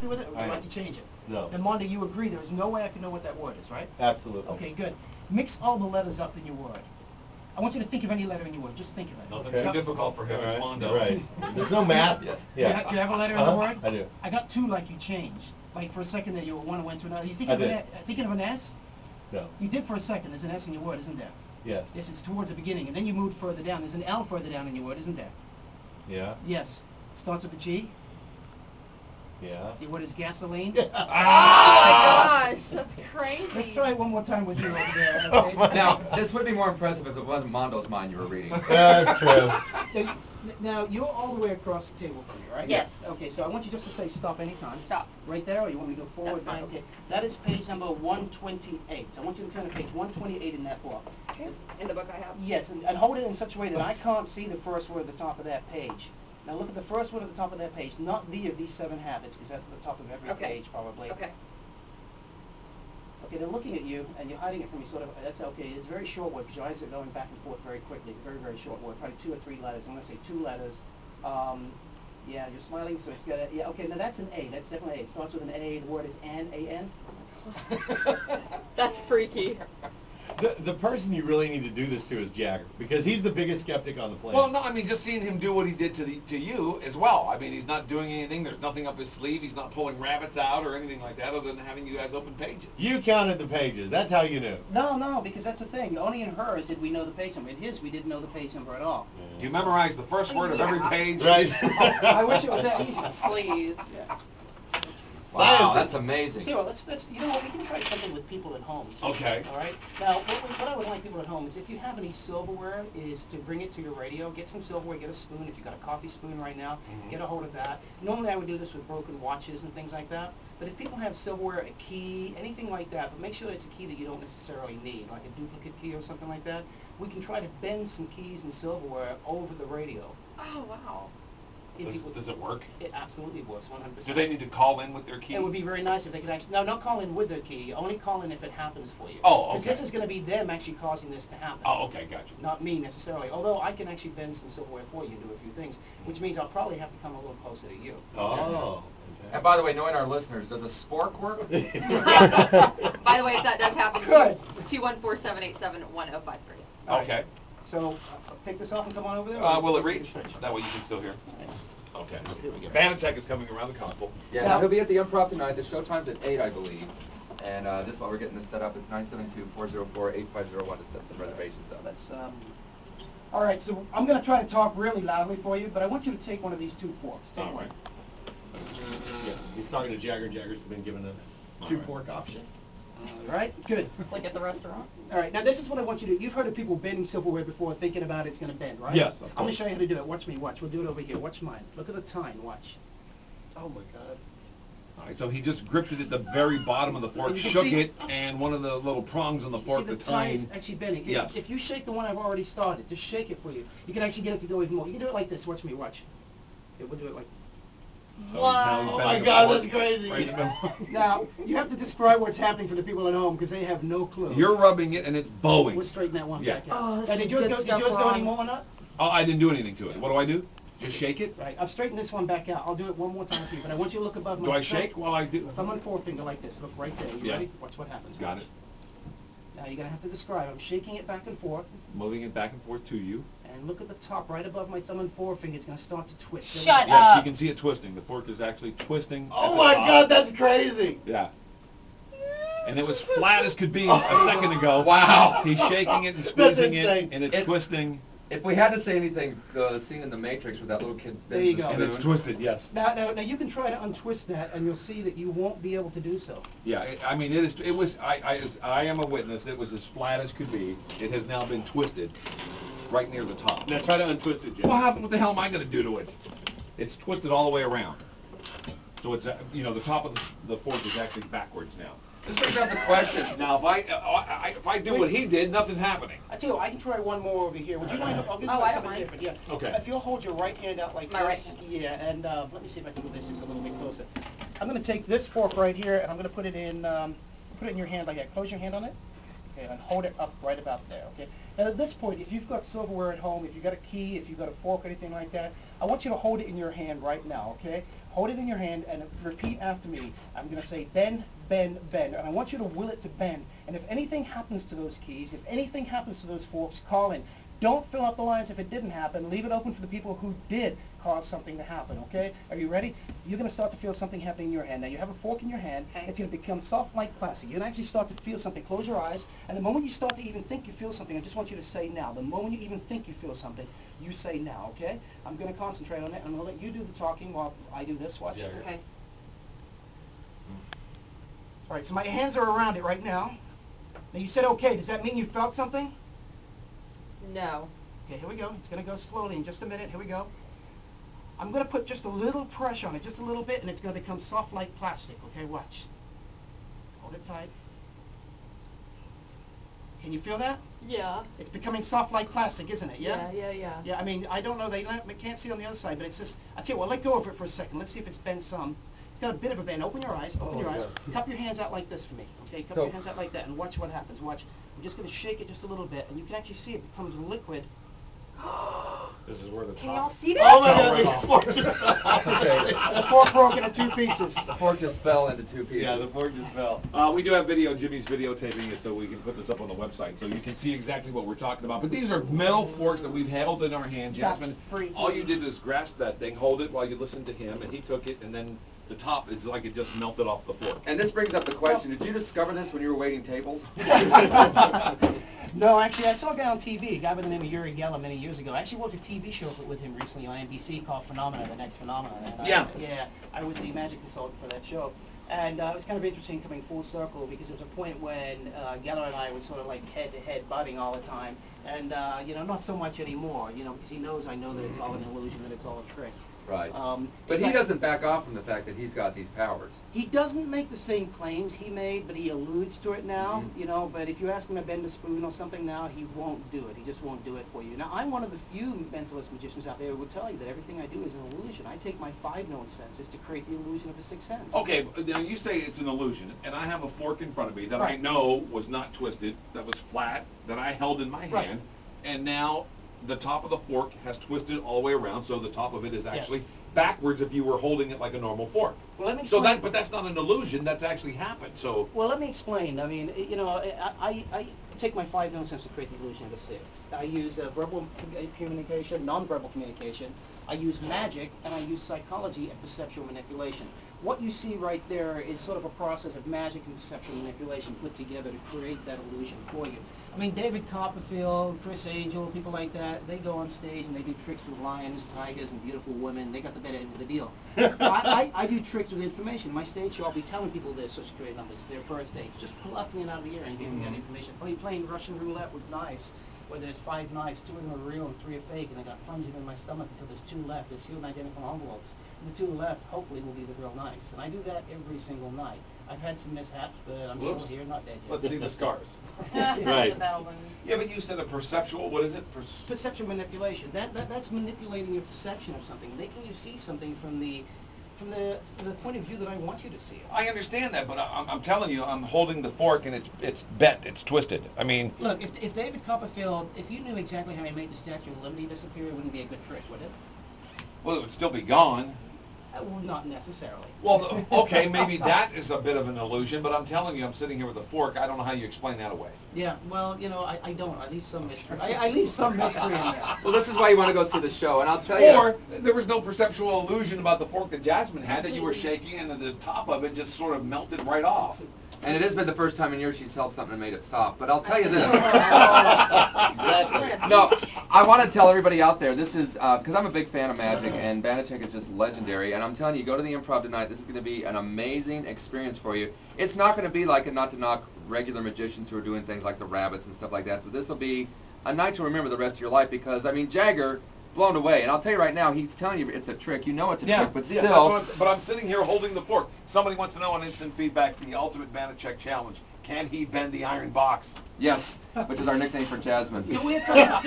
happy with it, or would you like to change it? No. And Mondo, you agree there is no way I can know what that word is, right? Absolutely. Okay, good. Mix all the letters up in your word. I want you to think of any letter in your word. Just think of it. Nothing too difficult for him. It's Mondo. Right. There's no math. Yes. Yeah. Do you have a letter in the word? I do. I got two like you changed. Like for a second there you went to another. You thinking of an S? No. You did for a second. There's an S in your word, isn't there? Yes. Yes, it's towards the beginning. And then you moved further down. There's an L further down in your word, isn't there? Yeah. Yes. Starts with a G. Yeah. Your word is gasoline. Oh my gosh, that's crazy. Let's try it one more time with you over there. Okay? Now, this would be more impressive if it wasn't Mondo's mind you were reading. That's true. Now, you're all the way across the table from me, right? Yes. Okay, so I want you just to say stop anytime. Stop. Right there, or you want me to go forward? That's fine. Okay, that is page number 128. I want you to turn to page 128 in that book. Okay. In the book I have. Yes, and hold it in such a way that I can't see the first word at the top of that page. Now look at the first word at the top of that page, not the of these 7 habits, because that's at the top of every page probably. Okay. Okay, they're looking at you, and you're hiding it from me, sort of. That's okay. It's a very short word, because your eyes are going back and forth very quickly. It's a very, very short word, probably 2 or 3 letters. I'm going to say 2 letters. Yeah, you're smiling, so it's got a, yeah, okay, now that's an A. That's definitely A. It starts with an A. The word is an, A-N. That's freaky. The person you really need to do this to is Jagger, because he's the biggest skeptic on the planet. Well, no, I mean, just seeing him do what he did to you as well. I mean, he's not doing anything. There's nothing up his sleeve. He's not pulling rabbits out or anything like that other than having you guys open pages. You counted the pages. That's how you knew. No, because that's the thing. Only in hers did we know the page number. In his, we didn't know the page number at all. You memorized the first word of every page. Right. I wish it was that easy. Please. Yeah. Wow, that's amazing. Tell you what, let's, you know what, we can try something with people at home. Too, Okay. All right? Now, what I would like people at home is if you have any silverware, is to bring it to your radio. Get some silverware, get a spoon. If you've got a coffee spoon right now, get a hold of that. Normally I would do this with broken watches and things like that. But if people have silverware, a key, anything like that, but make sure it's a key that you don't necessarily need, like a duplicate key or something like that, we can try to bend some keys and silverware over the radio. Oh, wow. Does it work? It absolutely works, 100%. Do they need to call in with their key? It would be very nice if they could actually, no, not call in with their key, only call in if it happens for you. Oh, okay. Because this is going to be them actually causing this to happen. Oh, okay, gotcha. Not me necessarily, although I can actually bend some silverware for you and do a few things, which means I'll probably have to come a little closer to you. Oh. And by the way, knowing our listeners, does a spork work? By the way, if that does happen, Good. 214-787-1053. All right. Okay. So, take this off and come on over there? Will it reach? That way you can still hear. Okay. Here we go. Banachek is coming around the console. Yeah, now he'll be at the Improv tonight. The show time's at 8, I believe. And this while we're getting this set up, it's 972-404-8501 to set some reservations up. That's, all right, so I'm going to try to talk really loudly for you, but I want you to take one of these 2 forks. Take one. Yeah, he's talking to Jagger. Jagger's been given a 2-fork option. All right, good. It's like at the restaurant. All right, now this is what I want you to do. You've heard of people bending silverware before, thinking about it's going to bend, right? Yes, of I'm going course. to show you how to do it. Watch me, watch. We'll do it over here. Watch mine. Look at the time, watch. Oh my God. All right, so he just gripped it at the very bottom of the fork, And you can shook see- it, and one of the little prongs on the See fork, the the time is tine. actually bending. Yes. If you shake the one I've already started, just shake it for you. You can actually get it to go even more. You can do it like this. Watch me, watch. Yeah, we'll do it like. Now he's Oh bending my the God, fork that's crazy. right in the middle. Now, you have to describe what's happening for the people at home because they have no clue. You're rubbing it, and it's bowing. We'll straighten that one Yeah. back out. Oh, this Now, is did yours good go, stuff, did yours go Ron. any more or not? Oh, I didn't do anything to it. What do I do? Just shake it? Right. I've straightened this one back out. I'll do it one more time for you, but I want you to look above my Do I thumb. shake while I do? Thumb and forefinger like this. Look right there. You Yeah. ready? Watch what happens. Got Watch. it. Now you're gonna have to describe. I'm shaking it back and forth, Moving it back and forth to you. and look at the top right above my thumb and forefinger. It's gonna start to twist. Shut Yes, up. you can see it twisting. The fork is actually twisting. Oh at the my top. God, that's crazy. Yeah. And it was flat as could be a second ago. Wow. He's shaking it and squeezing it, insane. and it's twisting, If we had to say anything, the scene in The Matrix where that little kid There you spins the go. and it's spoon. twisted. Yes. Now you can try to untwist that, and you'll see that you won't be able to do so. Yeah. I mean, it is. It was. I am a witness. It was as flat as could be. It has now been twisted, right near the top. Now try to untwist it, Jagger. Well, what the hell am I going to do to it? It's twisted all the way around. So it's the top of the fork is actually backwards now. This brings up the question. Now, if I do what he did, nothing's happening. I tell you, I can try one more over here. Would you mind? I'll give you Oh, I don't something mind. different. Yeah. Okay. If you'll hold your right hand out like My this. right hand. Yeah, and let me see if I can move this just a little bit closer. I'm going to take this fork right here, and I'm going to put it in your hand like that. Close your hand on it. Okay, and hold it up right about there. Okay. Now at this point, if you've got silverware at home, if you've got a key, if you've got a fork, or anything like that, I want you to hold it in your hand right now, okay? Hold it in your hand and repeat after me. I'm going to say bend, bend, bend. And I want you to will it to bend. And if anything happens to those keys, if anything happens to those forks, call in. Don't fill up the lines if it didn't happen. Leave it open for the people who did cause something to happen, okay? Are you ready? You're going to start to feel something happening in your hand. Now, you have a fork in your hand. Okay. It's going to become soft like plastic. You're going to actually start to feel something. Close your eyes. And the moment you start to even think you feel something, I just want you to say now. The moment you even think you feel something, you say now, okay? I'm going to concentrate on it. I'm going to let you do the talking while I do this. Watch. Yeah. Okay. All right, so my hands are around it right now. Now, you said okay. Does that mean you felt something? No. Okay, here we go. It's going to go slowly in just a minute. Here we go. I'm going to put just a little pressure on it, just a little bit, and it's going to become soft like plastic. Okay, watch. Hold it tight. Can you feel that? Yeah. It's becoming soft like plastic, isn't it? Yeah? Yeah. Yeah, I mean, I don't know. They can't see on the other side, but it's just, I tell you what, let go of it for a second. Let's see if it's bent some. It's got a bit of a bend. Open your eyes. Open your eyes. Cup your hands out like this for me. Okay, cup your hands out like that, and watch what happens. Watch. I'm just going to shake it just a little bit, and you can actually see it becomes liquid. This is where the Can top. y'all see this? Oh my God! The fork just The fork broke into two pieces. The fork just fell into two pieces. Yeah, the fork just fell. We do have video. Jimmy's videotaping it, so we can put this up on the website, so you can see exactly what we're talking about. But these are metal forks that we've held in our hand. That's Jasmine, freaky. all you did was grasp that thing, hold it while you listened to him, and he took it, and then the top is like it just melted off the fork. And this brings up the question, did you discover this when you were waiting tables? No, actually, I saw a guy on TV, a guy by the name of Uri Geller many years ago. I actually watched a TV show with him recently on NBC called Phenomena, The Next Phenomenon. And I was the magic consultant for that show. And it was kind of interesting coming full circle because there was a point when Geller and I was sort of like head-to-head butting all the time. And, not so much anymore, because he knows I know that it's all an illusion, that it's all a trick. Right. in But he fact, doesn't back off from the fact that he's got these powers. He doesn't make the same claims he made, but he alludes to it now, but if you ask him to bend a spoon or something now, he won't do it. He just won't do it for you. Now, I'm one of the few mentalist magicians out there who will tell you that everything I do is an illusion. I take my 5-note senses to create the illusion of a sixth sense. Okay, now you say it's an illusion, and I have a fork in front of me that I Right. know was not twisted, that was flat, that I held in my Right. hand, and now the top of the fork has twisted all the way around, so the top of it is actually backwards if you were holding it like a normal fork. Well, let me So explain. but that's not an illusion, that's actually happened, so. Well, let me explain. I mean, I take my 5-note sense to create the illusion of a sixth. I use verbal communication, non-verbal communication. I use magic, and I use psychology and perceptual manipulation. What you see right there is sort of a process of magic and perceptual manipulation put together to create that illusion for you. I mean, David Copperfield, Chris Angel, people like that, they go on stage and they do tricks with lions, tigers, and beautiful women. They got the better end of the deal. I do tricks with information. My stage show, I'll be telling people their social security numbers, their birth dates, just plucking it out of the air and giving that information. I'll be playing Russian roulette with knives, where there's 5 knives, 2 of them are real and 3 are fake, and I got plunging in my stomach until there's 2 left. They're sealed in identical envelopes. And the 2 left, hopefully, will be the real knives. And I do that every single night. I've had some mishaps, but I'm still here, not dead yet. Let's see the scars. Right. The battle wounds. Yeah, but you said a perceptual, what is it? Perceptual manipulation. That's manipulating your perception of something, making you see something from the point of view that I want you to see it. I understand that, but I'm telling you, I'm holding the fork and it's bent, it's twisted. I mean, Look, if David Copperfield, if you knew exactly how he made the Statue of Liberty disappear, it wouldn't be a good trick, would it? well, it would still be gone. Well, not necessarily. Well, okay, maybe that is a bit of an illusion, but I'm telling you, I'm sitting here with a fork. I don't know how you explain that away. Yeah, well, I don't. I leave some mystery. I leave some mystery in there. Well, this is why you want to go see the show, and I'll tell you. Or there was no perceptual illusion about the fork that Jasmine had, that you were shaking and the top of it just sort of melted right off. And it has been the first time in years she's held something and made it soft. But I'll tell you this. Exactly. No, I want to tell everybody out there, this is, because I'm a big fan of magic, and Banachek is just legendary, and I'm telling you, go to the Improv tonight, this is going to be an amazing experience for you. It's not going to be like, not to knock regular magicians who are doing things like the rabbits and stuff like that, but this will be a night to remember the rest of your life, because, I mean, Jagger, blown away, and I'll tell you right now, he's telling you it's a trick. You know it's a trick, but Yeah, still. but I'm sitting here holding the fork. Somebody wants to know on instant feedback the ultimate Banachek challenge. Can he bend the iron box? Yes, which is our nickname for Jasmine. We have time.